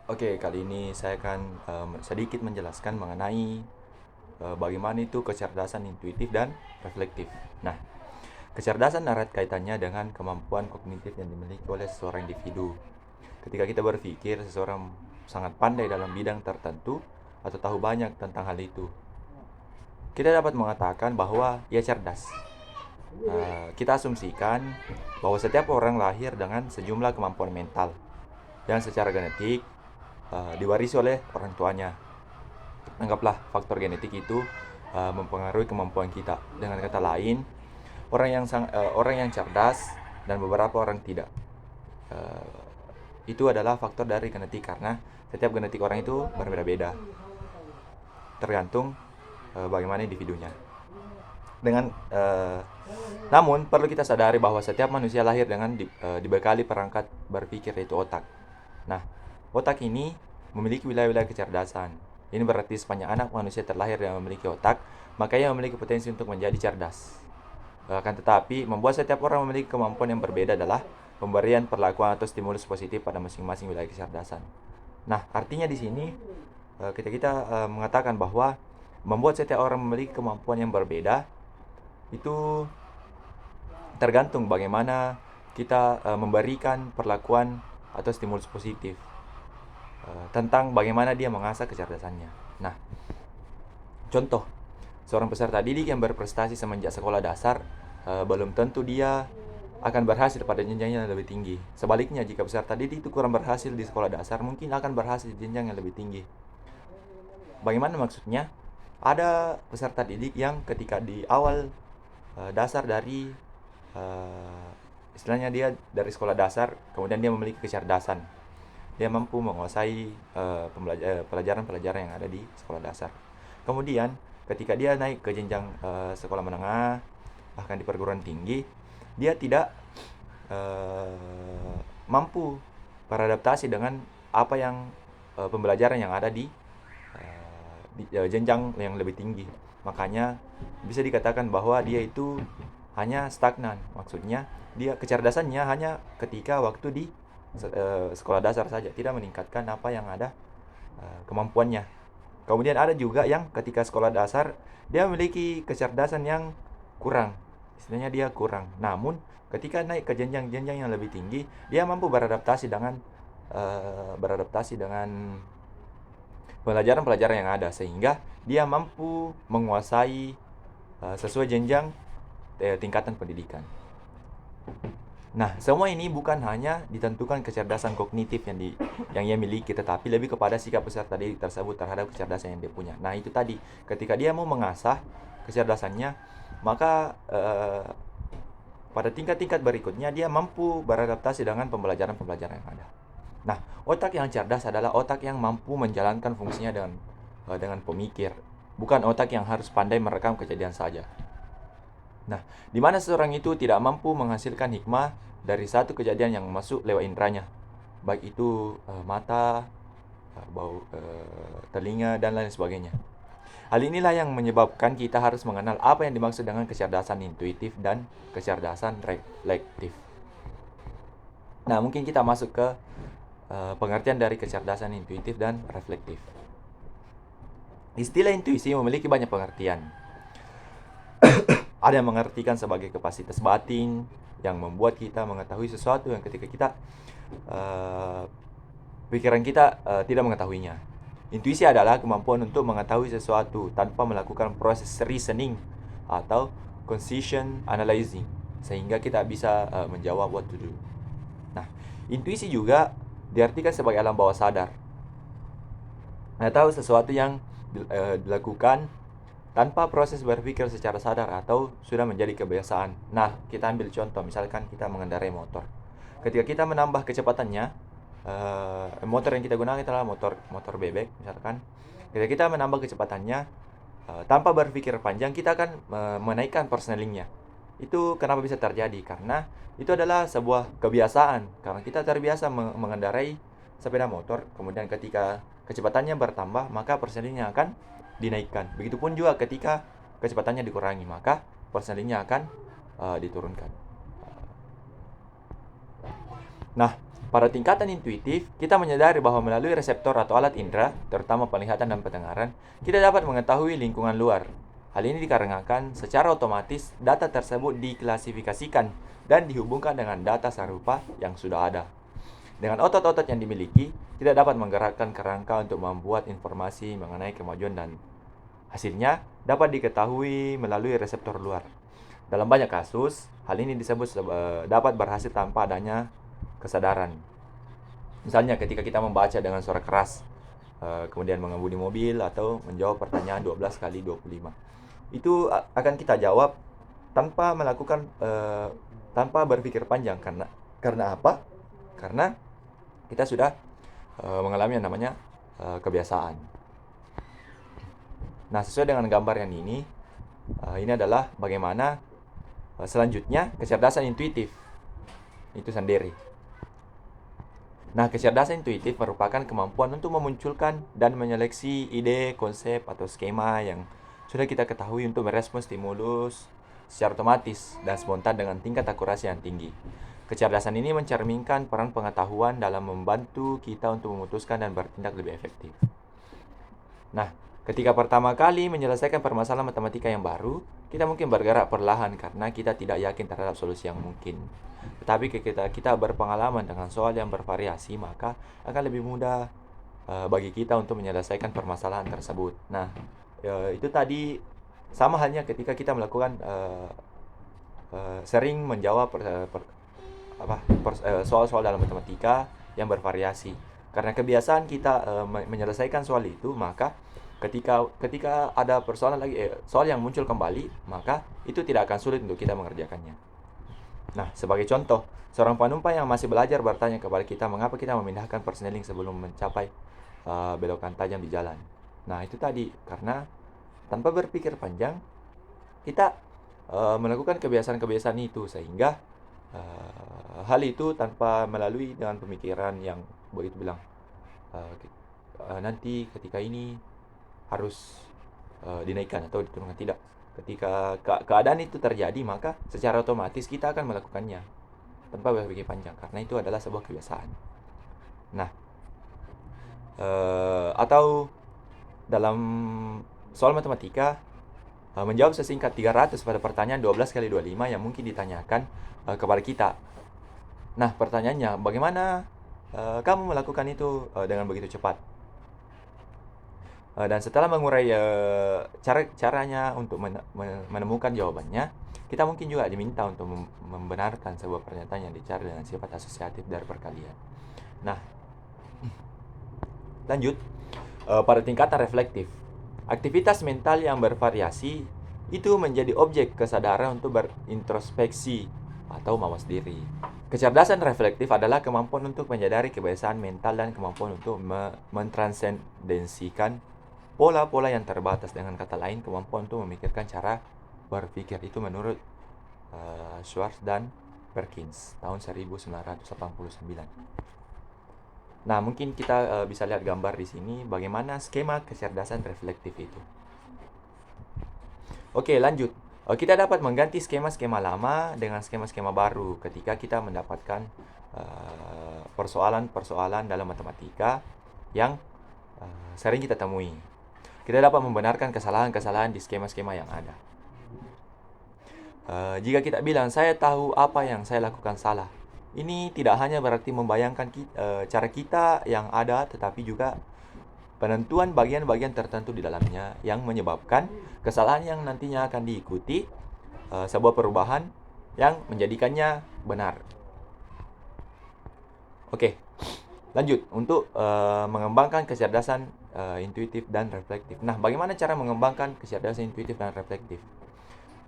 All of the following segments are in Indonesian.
Oke, kali ini saya akan sedikit menjelaskan mengenai bagaimana itu kecerdasan intuitif dan reflektif. Nah, kecerdasan erat kaitannya dengan kemampuan kognitif yang dimiliki oleh seseorang individu. Ketika kita berpikir, seseorang sangat pandai dalam bidang tertentu atau tahu banyak tentang hal itu. Kita dapat mengatakan bahwa ia cerdas. Kita asumsikan bahwa setiap orang lahir dengan sejumlah kemampuan mental yang secara genetik diwarisi oleh orang tuanya. Anggaplah faktor genetik itu mempengaruhi kemampuan kita. Dengan kata lain, orang yang cerdas dan beberapa orang tidak. Uh, itu adalah faktor dari genetik karena setiap genetik orang itu berbeda-beda, tergantung bagaimana individunya. Dengan namun perlu kita sadari bahwa setiap manusia lahir dengan dibekali perangkat berpikir yaitu otak. Nah, otak ini memiliki wilayah-wilayah kecerdasan. Ini berarti sepanjang anak manusia terlahir yang memiliki otak, maka ia memiliki potensi untuk menjadi cerdas. Akan tetapi, membuat setiap orang memiliki kemampuan yang berbeda adalah pemberian perlakuan atau stimulus positif pada masing-masing wilayah kecerdasan. Nah, artinya di sini kita mengatakan bahwa membuat setiap orang memiliki kemampuan yang berbeda itu tergantung bagaimana kita memberikan perlakuan atau stimulus positif tentang bagaimana dia mengasah kecerdasannya. Nah, contoh, seorang peserta didik yang berprestasi semenjak sekolah dasar belum tentu dia akan berhasil pada jenjang yang lebih tinggi. Sebaliknya, jika peserta didik itu kurang berhasil di sekolah dasar, mungkin akan berhasil di jenjang yang lebih tinggi. Bagaimana maksudnya? Ada peserta didik yang ketika di awal dasar dari istilahnya dia dari sekolah dasar, kemudian dia memiliki kecerdasan. Dia mampu menguasai pelajaran-pelajaran yang ada di sekolah dasar. Kemudian ketika dia naik ke jenjang sekolah menengah, bahkan di perguruan tinggi, dia tidak mampu beradaptasi dengan apa yang pembelajaran yang ada di jenjang yang lebih tinggi. Makanya bisa dikatakan bahwa dia itu hanya stagnan. Maksudnya dia kecerdasannya hanya ketika waktu di sekolah dasar saja, tidak meningkatkan apa yang ada kemampuannya. Kemudian ada juga yang ketika sekolah dasar dia memiliki kecerdasan yang kurang, istilahnya dia kurang. Namun ketika naik ke jenjang-jenjang yang lebih tinggi, dia mampu beradaptasi dengan pelajaran-pelajaran yang ada sehingga dia mampu menguasai sesuai jenjang tingkatan pendidikan. Nah, semua ini bukan hanya ditentukan kecerdasan kognitif yang ia miliki, tetapi lebih kepada sikap peserta didik tersebut terhadap kecerdasan yang dia punya. Nah, itu tadi, ketika dia mau mengasah kecerdasannya, maka pada tingkat-tingkat berikutnya dia mampu beradaptasi dengan pembelajaran-pembelajaran yang ada. Nah, otak yang cerdas adalah otak yang mampu menjalankan fungsinya dengan pemikir, bukan otak yang harus pandai merekam kejadian saja. Nah, di mana seseorang itu tidak mampu menghasilkan hikmah dari satu kejadian yang masuk lewat indranya, baik itu mata, bau, telinga, dan lain sebagainya. Hal inilah yang menyebabkan kita harus mengenal apa yang dimaksud dengan kecerdasan intuitif dan kecerdasan reflektif. Nah, mungkin kita masuk ke pengertian dari kecerdasan intuitif dan reflektif. Istilah intuisi memiliki banyak pengertian. Ada yang mengartikan sebagai kapasitas batin yang membuat kita mengetahui sesuatu yang ketika kita pikiran kita tidak mengetahuinya. Intuisi adalah kemampuan untuk mengetahui sesuatu tanpa melakukan proses reasoning atau conscious analyzing sehingga kita bisa menjawab what to do. Nah, intuisi juga diartikan sebagai alam bawah sadar. Tahu sesuatu yang dilakukan tanpa proses berpikir secara sadar atau sudah menjadi kebiasaan. Nah, kita ambil contoh, misalkan kita mengendarai motor. Ketika kita menambah kecepatannya, motor yang kita gunakan adalah motor bebek, misalkan. Ketika kita menambah kecepatannya, tanpa berpikir panjang, kita akan menaikkan persenelingnya. Itu kenapa bisa terjadi? Karena itu adalah sebuah kebiasaan. Karena kita terbiasa mengendarai sepeda motor, kemudian ketika kecepatannya bertambah, maka persenelingnya akan dinaikkan. Begitupun juga ketika kecepatannya dikurangi, maka persenelingnya akan diturunkan. Nah, Pada tingkatan intuitif, kita menyadari bahwa melalui reseptor atau alat indera, terutama penglihatan dan pendengaran, kita dapat mengetahui lingkungan luar. Hal ini dikarenakan secara otomatis data tersebut diklasifikasikan dan dihubungkan dengan data serupa yang sudah ada. Dengan otot-otot yang dimiliki, kita dapat menggerakkan kerangka untuk membuat informasi mengenai kemajuan dan hasilnya dapat diketahui melalui reseptor luar. Dalam banyak kasus, hal ini disebut dapat berhasil tanpa adanya kesadaran. Misalnya ketika kita membaca dengan suara keras, kemudian mengemudi mobil atau menjawab pertanyaan 12 kali 25. Itu akan kita jawab tanpa melakukan tanpa berpikir panjang. Karena apa? Karena kita sudah mengalami yang namanya kebiasaan. Nah, sesuai dengan gambar yang ini adalah bagaimana selanjutnya kecerdasan intuitif itu sendiri. Nah, kecerdasan intuitif merupakan kemampuan untuk memunculkan dan menyeleksi ide, konsep, atau skema yang sudah kita ketahui untuk merespons stimulus secara otomatis dan spontan dengan tingkat akurasi yang tinggi. Kecerdasan ini mencerminkan peran pengetahuan dalam membantu kita untuk memutuskan dan bertindak lebih efektif. Nah, ketika pertama kali menyelesaikan permasalahan matematika yang baru, kita mungkin bergerak perlahan karena kita tidak yakin terhadap solusi yang mungkin. Tetapi ketika kita berpengalaman dengan soal yang bervariasi, maka akan lebih mudah bagi kita untuk menyelesaikan permasalahan tersebut. Nah, itu tadi sama halnya ketika kita melakukan sering menjawab soal-soal dalam matematika yang bervariasi. Karena kebiasaan kita menyelesaikan soal itu, maka ketika ada persoalan lagi soal yang muncul kembali, maka itu tidak akan sulit untuk kita mengerjakannya. Nah, sebagai contoh, seorang penumpang yang masih belajar bertanya kepada kita mengapa kita memindahkan persneling sebelum mencapai belokan tajam di jalan. Nah, itu tadi karena tanpa berpikir panjang kita melakukan kebiasaan-kebiasaan itu, sehingga hal itu tanpa melalui dengan pemikiran yang begitu bilang nanti ketika ini harus dinaikkan atau diturunkan. Tidak. Ketika keadaan itu terjadi, maka secara otomatis kita akan melakukannya tanpa berpikir panjang, karena itu adalah sebuah kebiasaan. Nah, atau dalam soal matematika, menjawab sesingkat 300 pada pertanyaan 12 kali 25 yang mungkin ditanyakan kepada kita. Nah, pertanyaannya, bagaimana kamu melakukan itu dengan begitu cepat? Dan setelah mengurai caranya untuk menemukan jawabannya, kita mungkin juga diminta untuk membenarkan sebuah pernyataan yang dicari dengan sifat asosiatif dari perkalian. Nah, lanjut pada tingkatan reflektif. Aktivitas mental yang bervariasi itu menjadi objek kesadaran untuk berintrospeksi atau mawas diri. Kecerdasan reflektif adalah kemampuan untuk menyadari kebiasaan mental dan kemampuan untuk mentransendensikan pola-pola yang terbatas. Dengan kata lain, kemampuan untuk memikirkan cara berpikir itu menurut Schwartz dan Perkins tahun 1989. Nah, mungkin kita bisa lihat gambar di sini bagaimana skema kecerdasan reflektif itu. Oke, lanjut. Kita dapat mengganti skema-skema lama dengan skema-skema baru ketika kita mendapatkan persoalan-persoalan dalam matematika yang sering kita temui. Kita dapat membenarkan kesalahan-kesalahan di skema-skema yang ada. Jika kita bilang, saya tahu apa yang saya lakukan salah, ini tidak hanya berarti membayangkan cara kita yang ada, tetapi juga penentuan bagian-bagian tertentu di dalamnya yang menyebabkan kesalahan yang nantinya akan diikuti sebuah perubahan yang menjadikannya benar. Oke, lanjut untuk mengembangkan kecerdasan intuitif dan reflektif. Nah, bagaimana cara mengembangkan kecerdasan intuitif dan reflektif?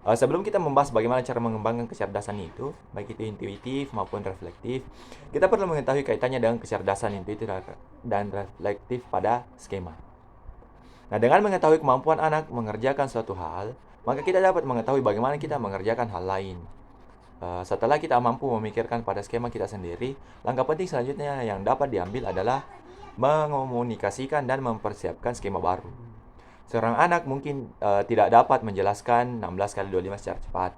Sebelum kita membahas bagaimana cara mengembangkan kecerdasan itu, baik itu intuitif maupun reflektif, kita perlu mengetahui kaitannya dengan kecerdasan intuitif dan reflektif pada skema. Nah, dengan mengetahui kemampuan anak mengerjakan suatu hal, maka kita dapat mengetahui bagaimana kita mengerjakan hal lain. Setelah kita mampu memikirkan pada skema kita sendiri, langkah penting selanjutnya yang dapat diambil adalah mengomunikasikan dan mempersiapkan skema baru. Seorang anak mungkin tidak dapat menjelaskan 16 kali 25 secara cepat.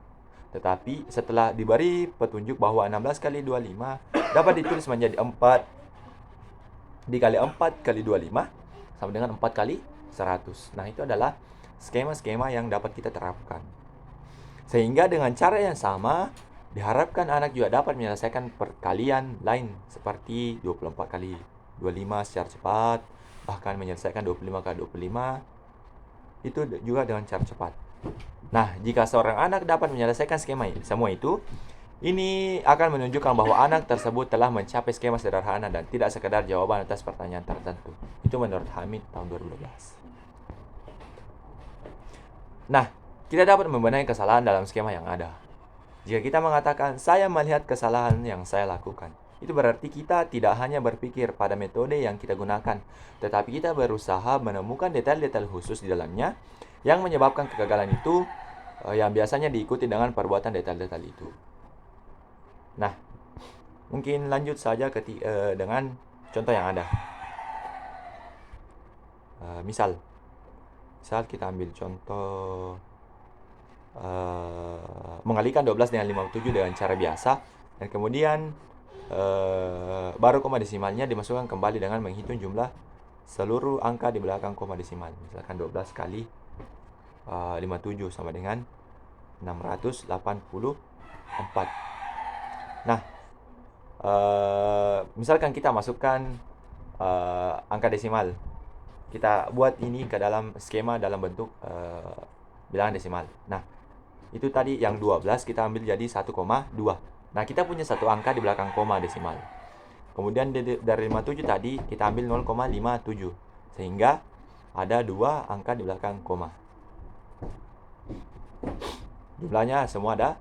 Tetapi setelah diberi petunjuk bahwa 16 kali 25 dapat ditulis menjadi 4 dikali 4 kali 25 sama dengan 4 kali 100. Nah, itu adalah skema-skema yang dapat kita terapkan. Sehingga dengan cara yang sama, diharapkan anak juga dapat menyelesaikan perkalian lain seperti 24 kali 25 secara cepat, bahkan menyelesaikan 25 kali 25 itu juga dengan cara cepat. Nah, jika seorang anak dapat menyelesaikan skema semua itu, ini akan menunjukkan bahwa anak tersebut telah mencapai skema sederhana dan tidak sekedar jawaban atas pertanyaan tertentu. Itu menurut Hamid tahun 2012. Nah, kita dapat membenahi kesalahan dalam skema yang ada. Jika kita mengatakan, saya melihat kesalahan yang saya lakukan, itu berarti kita tidak hanya berpikir pada metode yang kita gunakan, tetapi kita berusaha menemukan detail-detail khusus di dalamnya yang menyebabkan kegagalan itu, yang biasanya diikuti dengan perbuatan detail-detail itu. Nah, mungkin lanjut saja dengan contoh yang ada. Misal kita ambil contoh mengalikan 12 dengan 57 dengan cara biasa, dan kemudian baru koma desimalnya dimasukkan kembali dengan menghitung jumlah seluruh angka di belakang koma desimal. Misalkan 12 kali 57 sama dengan 684. Nah, misalkan kita masukkan angka desimal. Kita buat ini ke dalam skema dalam bentuk bilangan desimal. Nah, itu tadi yang 12 kita ambil jadi 1,2. Nah, kita punya satu angka di belakang koma desimal. Kemudian dari 57 tadi kita ambil 0,57. Sehingga ada 2 angka di belakang koma. Jumlahnya semua ada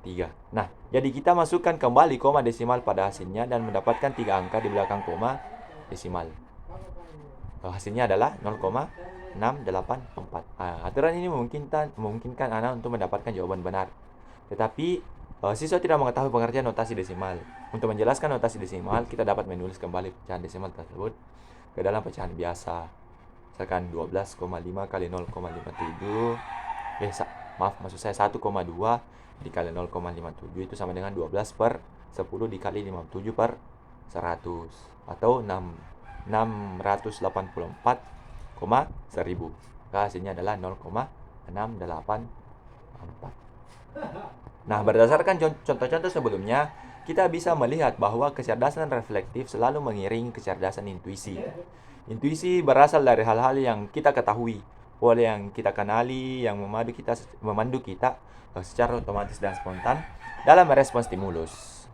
3. Nah, jadi kita masukkan kembali koma desimal pada hasilnya dan mendapatkan 3 angka di belakang koma desimal. Hasilnya adalah 0,684. Aturan ini memungkinkan anak untuk mendapatkan jawaban benar. Tetapi siswa tidak mengetahui pengertian notasi desimal. Untuk menjelaskan notasi desimal, kita dapat menulis kembali pecahan desimal tersebut ke dalam pecahan biasa. Misalkan 12,5 kali 0,57. Maksud saya 1,2 dikali 0,57 itu sama dengan 12 per 10 dikali 57 per 100 atau 684,1000. Hasilnya adalah 0,684. Nah, berdasarkan contoh-contoh sebelumnya, kita bisa melihat bahwa kecerdasan reflektif selalu mengiringi kecerdasan intuisi. Intuisi berasal dari hal-hal yang kita ketahui, pola yang kita kenali, yang memandu kita secara otomatis dan spontan dalam merespons stimulus.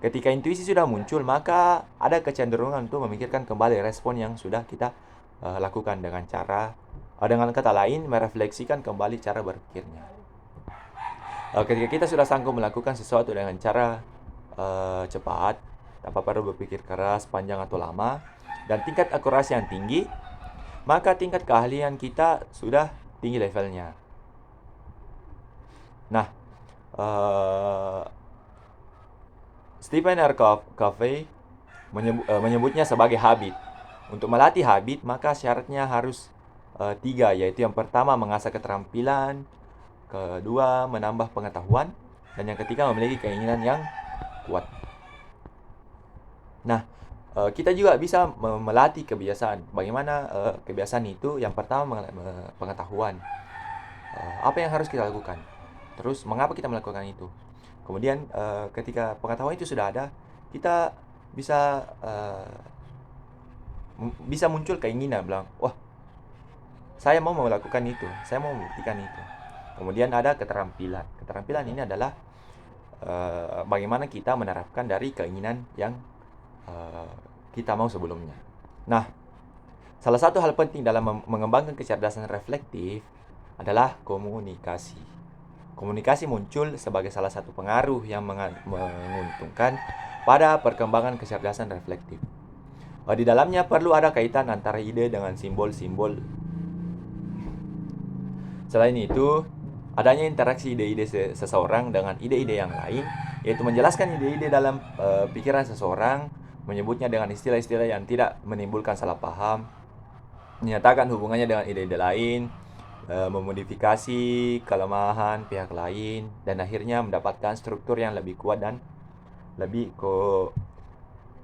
Ketika intuisi sudah muncul, maka ada kecenderungan untuk memikirkan kembali respon yang sudah kita lakukan dengan kata lain, merefleksikan kembali cara berpikirnya. Ketika kita sudah sanggup melakukan sesuatu dengan cara cepat, tanpa perlu berpikir keras, panjang atau lama, dan tingkat akurasi yang tinggi, maka tingkat keahlian kita sudah tinggi levelnya. Nah, Stephen R. Covey menyebutnya sebagai habit. Untuk melatih habit, maka syaratnya harus 3, yaitu yang pertama mengasah keterampilan, kedua menambah pengetahuan, dan yang ketiga memiliki keinginan yang kuat. Nah, kita juga bisa melatih kebiasaan. Bagaimana kebiasaan itu? Yang pertama pengetahuan. Apa yang harus kita lakukan? Terus mengapa kita melakukan itu? Kemudian ketika pengetahuan itu sudah ada, kita bisa muncul keinginan bilang, wah, saya mau melakukan itu, saya mau membuktikan itu. Kemudian ada keterampilan. Keterampilan ini adalah bagaimana kita menerapkan dari keinginan yang kita mau sebelumnya. Nah, salah satu hal penting dalam mengembangkan kecerdasan reflektif adalah komunikasi. Komunikasi muncul sebagai salah satu pengaruh yang menguntungkan pada perkembangan kecerdasan reflektif. Di dalamnya perlu ada kaitan antara ide dengan simbol-simbol. Selain itu, adanya interaksi ide-ide seseorang dengan ide-ide yang lain, yaitu menjelaskan ide-ide dalam pikiran seseorang, menyebutnya dengan istilah-istilah yang tidak menimbulkan salah paham, menyatakan hubungannya dengan ide-ide lain, memodifikasi kelemahan pihak lain, dan akhirnya mendapatkan struktur yang lebih kuat dan lebih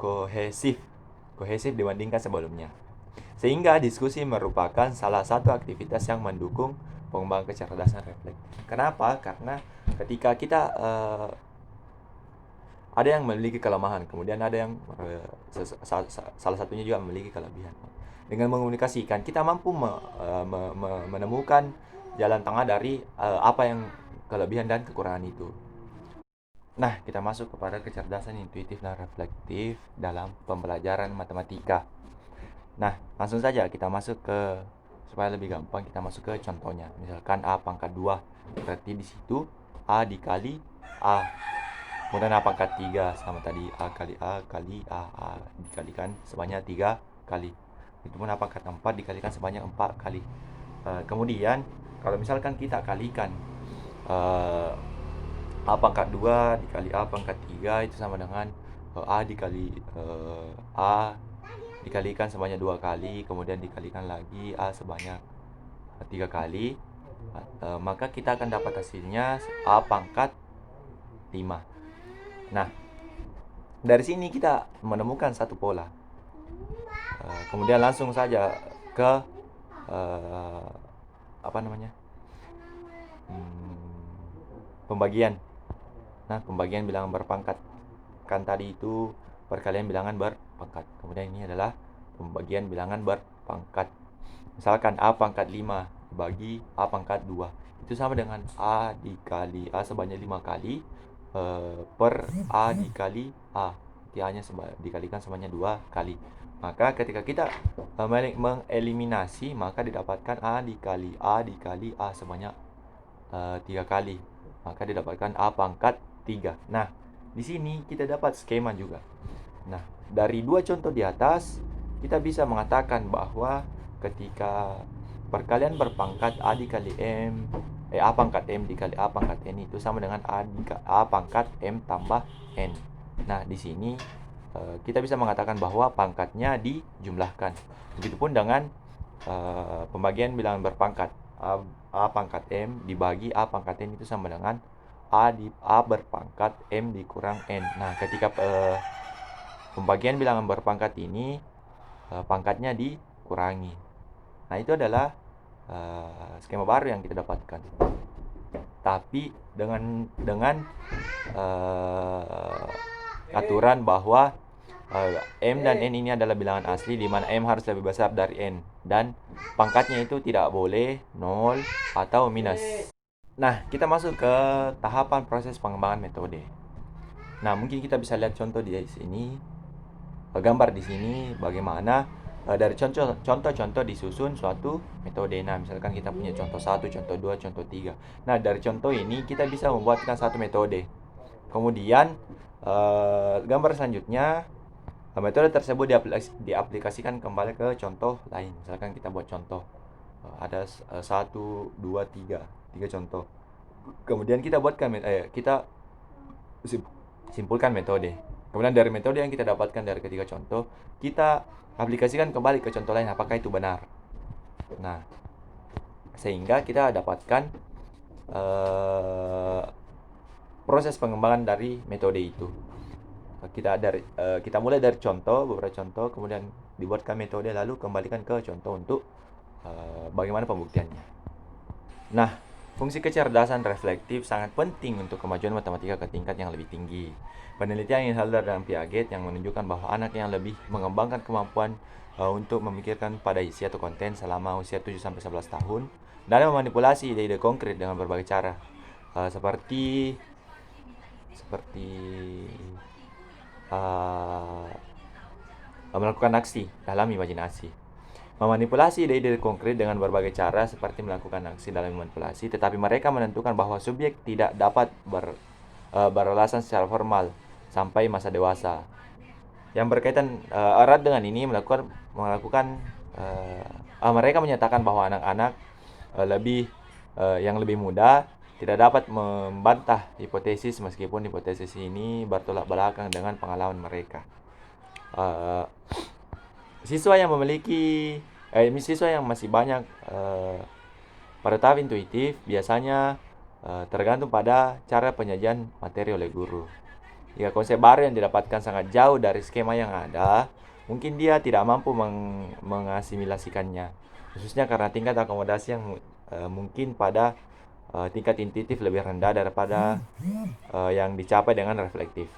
kohesif dibandingkan sebelumnya. Sehingga diskusi merupakan salah satu aktivitas yang mendukung pengembangan kecerdasan reflektif. Kenapa? Karena ketika kita ada yang memiliki kelemahan, kemudian ada yang salah satunya juga memiliki kelebihan. Dengan mengkomunikasikan, kita mampu menemukan jalan tengah dari apa yang kelebihan dan kekurangan itu. Nah, kita masuk kepada kecerdasan intuitif dan reflektif dalam pembelajaran matematika. Nah, langsung saja kita masuk ke, supaya lebih gampang, kita masuk ke contohnya. Misalkan A pangkat 2, berarti di situ A dikali A. Kemudian A pangkat 3 sama tadi A kali A kali A dikalikan sebanyak 3 kali. Itu pun A pangkat 4 dikalikan sebanyak 4 kali. Kemudian kalau misalkan kita kalikan A pangkat 2 dikali A pangkat 3 itu sama dengan A dikali A dikalikan sebanyak 2 kali, kemudian dikalikan lagi A sebanyak 3 kali, maka kita akan dapat hasilnya A pangkat 5. Nah, dari sini kita menemukan satu pola. Kemudian langsung saja ke pembagian. Nah, pembagian bilangan berpangkat. Kan tadi itu perkalian bilangan berpangkat. Kemudian ini adalah pembagian bilangan berpangkat. Misalkan A pangkat 5 dibagi A pangkat 2. Itu sama dengan A dikali A sebanyak 5 kali per A dikali A. A-nya dikalikan sebanyak 2 kali. Maka ketika kita mengeliminasi, maka didapatkan A dikali A sebanyak 3 kali. Maka didapatkan A pangkat 3. Nah, di sini kita dapat skema juga. Nah, dari dua contoh di atas, kita bisa mengatakan bahwa ketika perkalian berpangkat A dikali M, A pangkat M dikali A pangkat N itu sama dengan A pangkat M tambah N. Nah, di sini kita bisa mengatakan bahwa pangkatnya dijumlahkan. Begitupun dengan pembagian bilangan berpangkat. A pangkat M dibagi A pangkat N itu sama dengan A berpangkat M dikurang N. Nah, ketika pembagian bilangan berpangkat ini pangkatnya dikurangi. Nah, itu adalah skema baru yang kita dapatkan. Tapi dengan aturan bahwa M dan N ini adalah bilangan asli, di mana M harus lebih besar dari N, dan pangkatnya itu tidak boleh 0 atau minus. Nah, kita masuk ke tahapan proses pengembangan metode. Nah, mungkin kita bisa lihat contoh di sini, gambar di sini bagaimana dari contoh-contoh disusun suatu metode. Nah, misalkan kita punya contoh 1, contoh 2, contoh 3. Nah, dari contoh ini kita bisa membuatkan satu metode. Kemudian gambar selanjutnya, metode tersebut diaplikasikan kembali ke contoh lain. Misalkan kita buat contoh ada 1, 2, 3 contoh. Kemudian kita kita simpulkan metode. Kemudian dari metode yang kita dapatkan dari ketiga contoh, kita aplikasikan kembali ke contoh lain apakah itu benar. Nah, sehingga kita dapatkan proses pengembangan dari metode itu. Kita mulai dari beberapa contoh, kemudian dibuatkan metode, lalu kembalikan ke contoh untuk bagaimana pembuktiannya. Nah, fungsi kecerdasan reflektif sangat penting untuk kemajuan matematika ke tingkat yang lebih tinggi. Penelitian Inhalder dan Piaget yang menunjukkan bahwa anak yang lebih mengembangkan kemampuan untuk memikirkan pada isi atau konten selama usia 7-11 tahun dan memanipulasi ide-ide konkret dengan berbagai cara, seperti melakukan aksi dalam imajinasi. Memanipulasi ide-ide konkret dengan berbagai cara seperti melakukan aksi dalam manipulasi, tetapi mereka menentukan bahwa subjek tidak dapat beralasan secara formal sampai masa dewasa. Yang berkaitan erat dengan ini mereka menyatakan bahwa anak-anak yang lebih muda tidak dapat membantah hipotesis, meskipun hipotesis ini bertolak belakang dengan pengalaman mereka. Siswa yang masih banyak pada tahap intuitif biasanya tergantung pada cara penyajian materi oleh guru. Jika konsep baru yang didapatkan sangat jauh dari skema yang ada, mungkin dia tidak mampu mengasimilasikannya, khususnya karena tingkat akomodasi yang mungkin pada tingkat intuitif lebih rendah daripada yang dicapai dengan reflektif.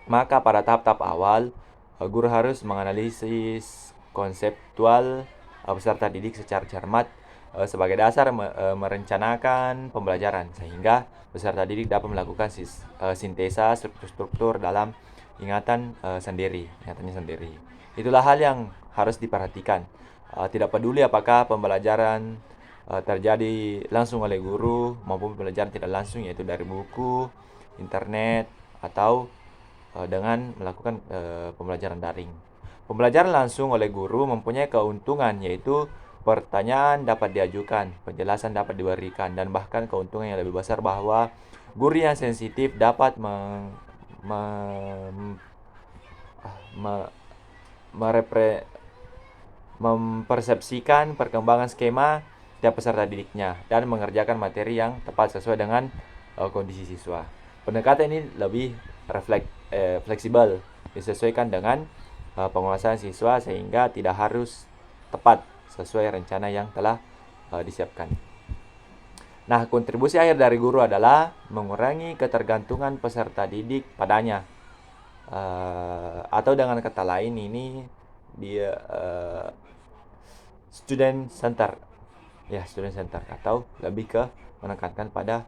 Maka pada tahap-tahap awal, guru harus menganalisis konseptual peserta didik secara cermat sebagai dasar merencanakan pembelajaran, sehingga peserta didik dapat melakukan sintesa struktur-struktur dalam ingatannya sendiri. Itulah hal yang harus diperhatikan. Tidak peduli apakah pembelajaran terjadi langsung oleh guru maupun pembelajaran tidak langsung, yaitu dari buku, internet, atau dengan melakukan pembelajaran daring. Pembelajaran langsung oleh guru mempunyai keuntungan, yaitu pertanyaan dapat diajukan, penjelasan dapat diberikan, dan bahkan keuntungan yang lebih besar bahwa guru yang sensitif dapat mempersepsikan perkembangan skema tiap peserta didiknya dan mengerjakan materi yang tepat sesuai dengan kondisi siswa. Pendekatan ini lebih fleksibel, disesuaikan dengan penguasaan siswa sehingga tidak harus tepat sesuai rencana yang telah disiapkan. Nah, kontribusi akhir dari guru adalah mengurangi ketergantungan peserta didik padanya. Atau dengan kata lain, ini dia student center. Ya, student center, atau lebih ke menekankan pada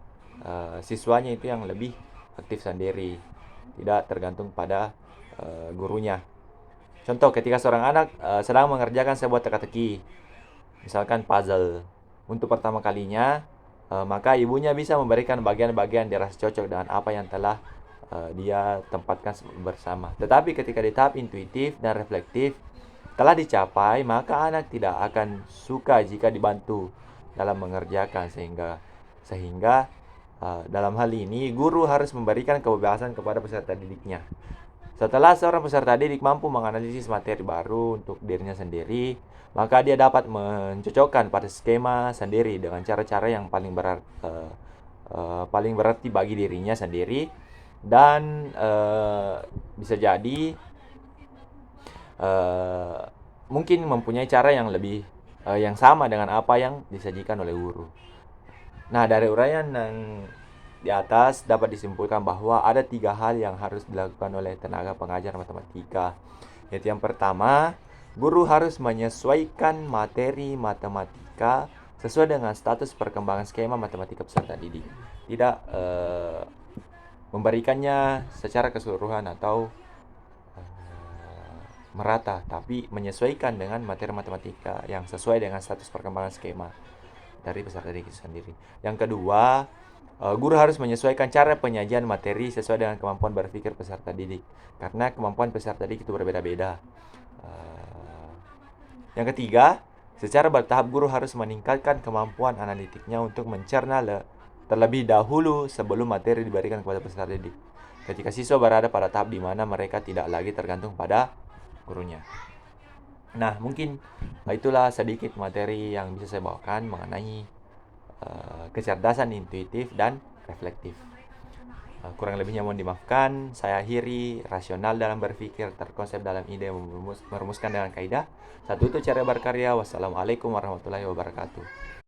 siswanya itu yang lebih aktif sendiri, tidak tergantung pada gurunya. Contoh, ketika seorang anak sedang mengerjakan sebuah teka-teki, misalkan puzzle, untuk pertama kalinya, maka ibunya bisa memberikan bagian-bagian dirasa cocok dengan apa yang telah dia tempatkan bersama. Tetapi ketika di tahap intuitif dan reflektif telah dicapai, maka anak tidak akan suka jika dibantu dalam mengerjakan, sehingga dalam hal ini guru harus memberikan kebebasan kepada peserta didiknya. Setelah seorang peserta didik mampu menganalisis materi baru untuk dirinya sendiri, maka dia dapat mencocokkan pada skema sendiri dengan cara-cara yang paling berarti bagi dirinya sendiri, dan bisa jadi mungkin mempunyai cara yang lebih yang sama dengan apa yang disajikan oleh guru. Nah, dari uraian yang di atas dapat disimpulkan bahwa ada 3 hal yang harus dilakukan oleh tenaga pengajar matematika. Yaitu yang pertama, guru harus menyesuaikan materi matematika sesuai dengan status perkembangan skema matematika peserta didik. Tidak memberikannya secara keseluruhan atau merata, tapi menyesuaikan dengan materi matematika yang sesuai dengan status perkembangan skema dari peserta didik itu sendiri. Yang kedua, guru harus menyesuaikan cara penyajian materi sesuai dengan kemampuan berpikir peserta didik, karena kemampuan peserta didik itu berbeda-beda. Yang ketiga, secara bertahap guru harus meningkatkan kemampuan analitiknya untuk mencerna terlebih dahulu sebelum materi diberikan kepada peserta didik, ketika siswa berada pada tahap di mana mereka tidak lagi tergantung pada gurunya. Nah, mungkin itulah sedikit materi yang bisa saya bawakan mengenai kecerdasan intuitif dan reflektif. Kurang lebihnya mohon dimaafkan. Saya akhiri, rasional dalam berpikir, terkonsep dalam ide, merumuskan dengan kaidah. Satu itu cara berkarya. Wassalamualaikum warahmatullahi wabarakatuh.